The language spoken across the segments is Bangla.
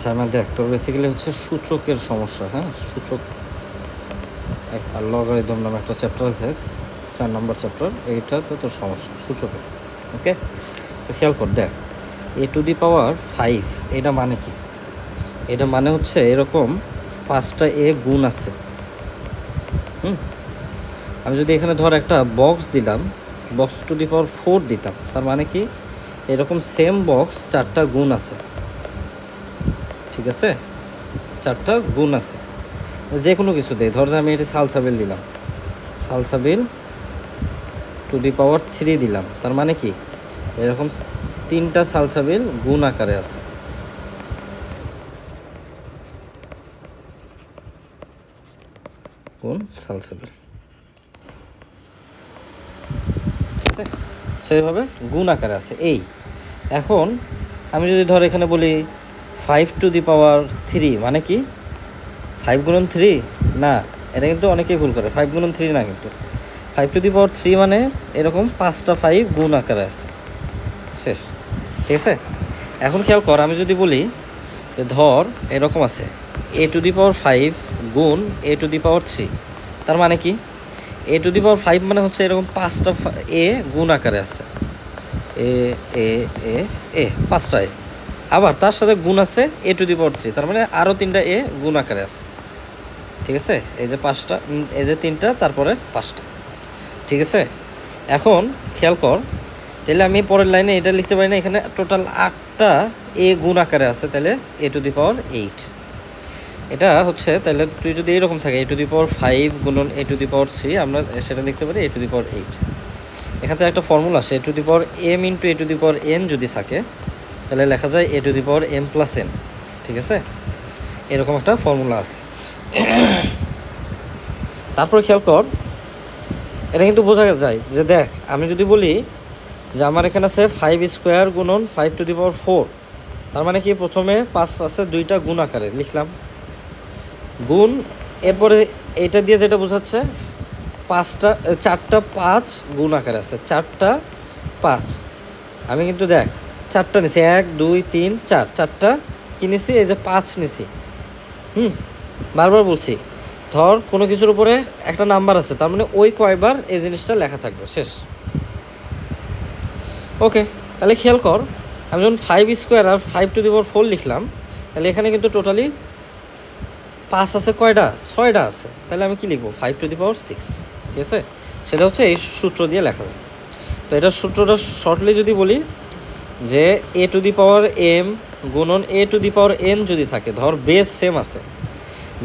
সাইমা দেখ, তোর বেসিক্যালি হচ্ছে সূচকের সমস্যা। হ্যাঁ, সূচক আর লগারিদম নামে একটা চ্যাপ্টার আছে, 4 নম্বর চ্যাপ্টার, এইটাতে তোর সমস্যা সূচকের। ওকে, তো খেয়াল কর, দেখ a⁵ এটা মানে কি? এটা মানে হচ্ছে এরকম 5টা এ গুণ আছে। আমি যদি এখানে ধর একটা বক্স দিলাম, বক্স টু দি পাওয়ার 4 দিতাম, তার মানে কি এরকম সেম বক্স 4টা গুণ আছে। ঠিক আছে, 4টা গুণ আছে। যে কোনো কিছু দেয়, ধর যে আমি এটি সালসাবিল দিলাম, সালসাবিল টু দি পাওয়ার 3 দিলাম, তার মানে কি এরকম 3টা সালসাবিল গুণ আকারে আছে। গুণ সালসাবিল, ঠিক আছে, সেইভাবে গুণ আকারে আছে। এখন আমি যদি ধর এখানে বলি 5⁻³ মানে কি 5 × 3? না, এটা কিন্তু অনেকেই ভুল করে। 5 × 3 না, কিন্তু 5⁻³ মানে এরকম 5টা 5 গুণ আকারে আছে। শেষ, ঠিক আছে। এখন খেয়াল কর, আমি যদি বলি যে ধর এরকম আছে a⁵ গুণ a⁵, তার মানে কি a⁵ মানে হচ্ছে এরকম 5টা এ গুণ আকারে আছে। এ এ এ এ 5টা এ, আবার তার সাথে গুণ আছে a⁵, তার মানে আরও 3টা এ গুণ আকারে আছে। ঠিক আছে, এই যে 5টা, এই যে 3টা, তারপরে 5টা। ঠিক আছে, এখন খেয়াল কর, তাহলে আমি পরের লাইনে এটা লিখতে পারি না, এখানে টোটাল 8টা এ গুণ আকারে আছে, তাহলে a⁸। এটা হচ্ছে, তাহলে তুই যদি এইরকম থাকে a⁵ গুণন a⁵, আমরা সেটা লিখতে পারি a⁸। এখান থেকে একটা ফর্মুলা আসে, a⁴m × a⁴n যদি থাকে, তাহলে লেখা যায় a⁴m+n। ঠিক আছে, এরকম একটা ফর্মুলা আছে। তারপরে খেয়াল কর, এটা কিন্তু বোঝা যায় যে দেখ, আমি যদি বলি যে আমার এখানে আছে 5² গুণন 5⁴, তার মানে কি প্রথমে 5 আছে 2টা গুণ আকারে লিখলাম, গুণ, এরপরে এটা দিয়ে যেটা বোঝাচ্ছে 4টা 5 গুণ আকারে আছে, 4টা 5। আমি কিন্তু দেখ 4টা নিছি, 1 2 3 4, 4টা কি নিছি, এই যে 5 নিছি। বারবার বলছি, ধর কোনো কিছুর উপরে একটা নাম্বার আছে, তার মানে ওই কয়বার এই জিনিসটা লেখা থাকবে। শেষ, ওকে। তাহলে খেয়াল কর, আমি যখন 5² আর 5⁴ লিখলাম, তাহলে এখানে কিন্তু টোটালি 5 আছে কয়টা? 6টা আছে। তাহলে আমি কি লিখবো? 5⁶। ঠিক আছে, সেটা হচ্ছে এই সূত্র দিয়ে লেখা যায়। তো এটার সূত্রটা শর্টলি যদি বলি যে a⁴m গুণন a⁴n যদি থাকে, ধর বেস সেম আছে,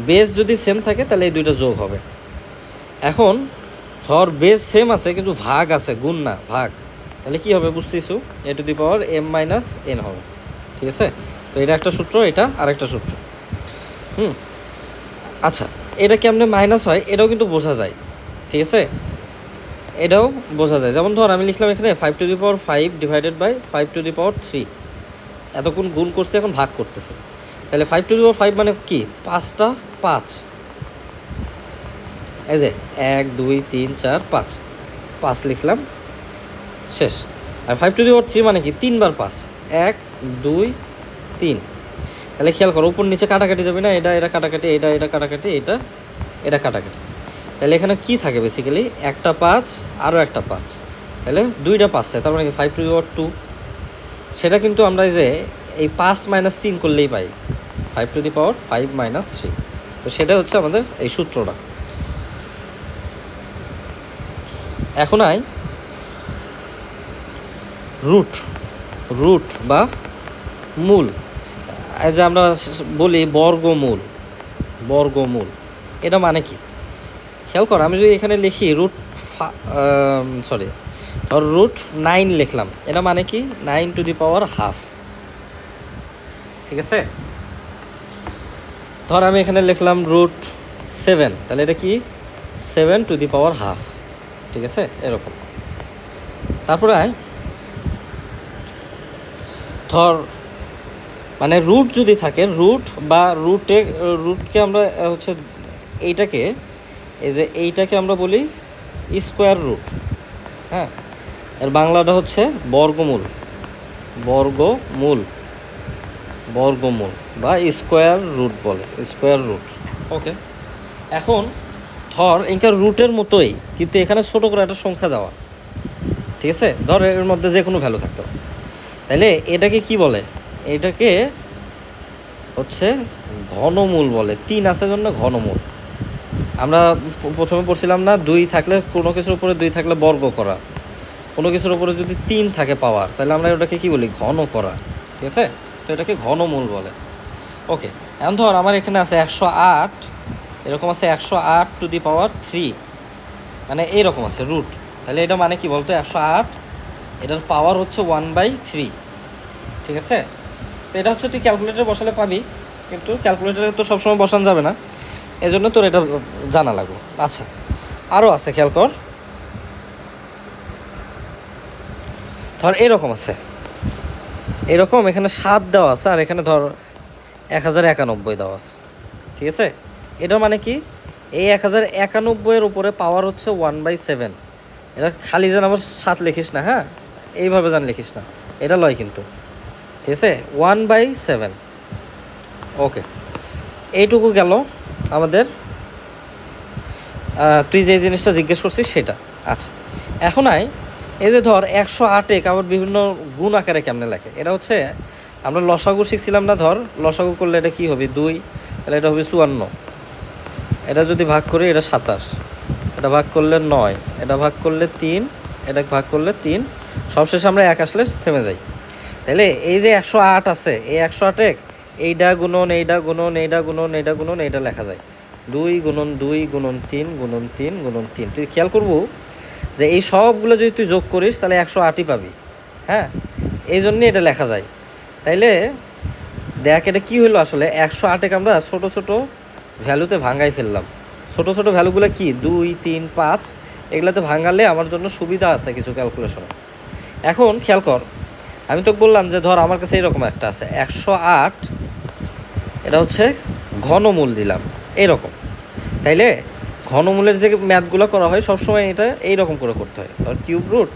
বেস যদি সেম থাকে তাহলে এই দুইটা যোগ হবে। এখন ধর বেস সেম আছে কিন্তু ভাগ আছে, গুণ না, ভাগ, তাহলে কি হবে বুঝতেছো? a⁻m−n হবে। ঠিক আছে, তো এটা একটা সূত্র, এটা আরেকটা সূত্র। আচ্ছা, এটা কেমনে মাইনাস হয় এটাও কিন্তু বোঝা যায়। ঠিক আছে, এটাও বোঝা যায়। যেমন ধর আমি লিখলাম এখানে 5⁵ ডিভাইডেড বাই 5⁵, এতক্ষণ গুণ করছে, এখন ভাগ করতেছে, তাহলে 5⁵ মানে কি 5টা 5, এই যে 1 2 3 4 5, 5 লিখলাম, শেষ। আর 5⁵ মানে কি 3 বার 5, 1 2 3। তাহলে খেয়াল করো, উপর নিচে কাটাকাটি যাবে না, এটা কাটাকাটি, এটা কাটাকাটি, এটা কাটাকাটি। তাহলে এখানে কি থাকে বেসিক্যালি, একটা 5 আরও একটা 5, তাহলে 2টা 5, তার মানে কি 5⁵2। সেটা কিন্তু আমরা এই যে এই 5 - 3 করলেই পাই 5⁵5 - 3। তো সেটা হচ্ছে আমাদের এই সূত্রটা। এখন আই রুট বা মূল, এই যে আমরা বলি বর্গমূল, এটা মানে কি খেয়াল কর। আমি যদি এখানে লিখি √9 লিখলাম, এটা মানে কি 9⁻²। ঠিক আছে, ধর আমি এখানে লিখলাম √7, তাহলে এটা কি 7⁻²। ঠিক আছে, এরকম। তারপরে ধর মানে রুট যদি থাকে, রুট বা রুটকে আমরা হচ্ছে এইটাকে, এই যে এইটাকে আমরা বলি স্কোয়ার রুট। হ্যাঁ, এর বাংলাটা হচ্ছে বর্গমূল, বর্গমূল বা স্কোয়ার রুট বলে, স্কোয়ার রুট। ওকে, এখন ধর এখানকার রুটের মতোই কিন্তু এখানে ছোটো করে একটা সংখ্যা দেওয়া, ঠিক আছে? ধর এর মধ্যে যে কোনো ভ্যালু থাকতো, তাইলে এটাকে কি বলে? এটাকে হচ্ছে ঘনমূল বলে। 3 আছে জন্য ঘনমূল। আমরা প্রথমে পড়ছিলাম না, 2 থাকলে কোনো কিছুর উপরে 2 থাকলে বর্গ করা, কোনো কিছুর উপরে যদি 3 থাকে পাওয়ার, তাহলে আমরা ওটাকে কি বলি? ঘন করা, ঠিক আছে? তো এটাকে ঘনমূল বলে। ওকে, এখন ধর আমার এখানে আছে 108, এরকম আছে 108 টু দি পাওয়ার 3, মানে এইরকম আছে রুট। তাহলে এটা মানে কি বলতো? 108, এটার পাওয়ার হচ্ছে 1/3, ঠিক আছে? তো এটা হচ্ছে তুই ক্যালকুলেটারে বসালে পাবি, কিন্তু ক্যালকুলেটারে তো সবসময় বসানো যাবে না, এই জন্য তোর এটা জানা লাগবে। আচ্ছা, আরও আছে, খেয়াল কর। ধর এরকম আছে, এরকম এখানে 7 দেওয়া আছে, আর এখানে ধর 1091 দেওয়া আছে, ঠিক আছে? এটা মানে কি? এই 1091 উপরে পাওয়ার হচ্ছে 1/7। এটা খালি যেন আবার 7 লিখিস না, হ্যাঁ, এইভাবে যেন লিখিস না, এটা লয় কিন্তু, ঠিক আছে? 1/7। ওকে, এইটুকু গেল আমাদের তুই যে জিনিসটা জিজ্ঞেস করছিস সেটা। আচ্ছা, এখন এই যে ধর 108 আবার বিভিন্ন গুণ আকারে কেমনে লেখে? এটা হচ্ছে আমরা লসাগু শিখছিলাম না, ধর লসাগু করলে এটা কি হবে? 2, তাহলে এটা হবে 54। এটা যদি ভাগ করি, এটা 27, এটা ভাগ করলে 9, এটা ভাগ করলে 3, এটা ভাগ করলে 3, সবশেষে আমরা 1 আসলে থেমে যাই। তাহলে এই যে 108 আছে, এই 108 এইটা গুণন এইটা গুণন এইটা গুণন এইটা গুণন এইটা লেখা যায় 2 গুণন 2 গুণন 3 গুণন 3 গুণন 3। তুই খেয়াল করবো যে এই সবগুলো যদি তুই যোগ করিস তাহলে 108ই পাবি, হ্যাঁ, এই জন্যই এটা লেখা যায়। তাইলে দেখ এটা কী হলো? আসলে 108 আমরা ছোটো ছোটো ভ্যালুতে ভাঙ্গাই ফেললাম। ছোটো ছোটো ভ্যালুগুলো কি? 2, 3, 5, এগুলাতে ভাঙালে আমার জন্য সুবিধা আছে কিছু ক্যালকুলেশনে। এখন খেয়াল কর, আমি তো বললাম যে ধর আমার কাছে এইরকম একটা আছে 108, এটা হচ্ছে ঘনমূল দিলাম এইরকম। তাইলে ঘনমূলের যে ম্যাথগুলো করা হয় সবসময় এটা এইরকম করে করতে হয়। আর কিউব রুট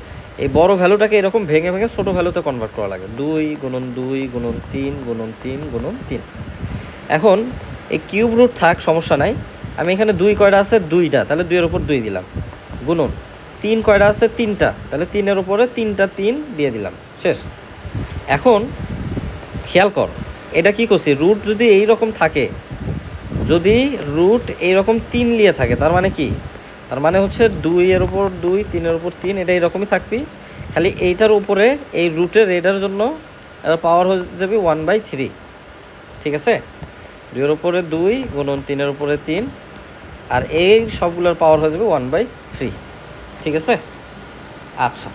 এই বড় ভ্যালুটাকে এরকম ভেঙে ভেঙে ছোটো ভ্যালুতে কনভার্ট করা লাগে, 2 গুণন 2 গুণন 3 গুণন 3 গুণন 3। এখন এই কিউব রুট থাক, সমস্যা নাই। আমি এখানে 2 কয়টা আছে? 2টা, তাহলে 2 এর উপর 2 দিলাম, গুণন 3 কয়টা আছে? 3টা, তাহলে 3 এর উপরে 3টা 3 দিয়ে দিলাম, শেষ। এখন খেয়াল কর, এটা কি করছি? রুট যদি এইরকম থাকে, যদি রুট এইরকম 3 নিয়ে থাকে, তার মানে কি? তার মানে হচ্ছে 2 এর উপর 2, 3 এর উপর 3, এটা এইরকমই থাকবি, খালি এইটার উপরে এই রুটের এটার জন্য পাওয়ার হয়ে যাবে 1/3, ঠিক আছে? 2 এর উপরে 2 গুণন 3 এর উপরে 3, আর এই সবগুলোর পাওয়ার হয়ে যাবে 1/3, ঠিক আছে? আচ্ছা।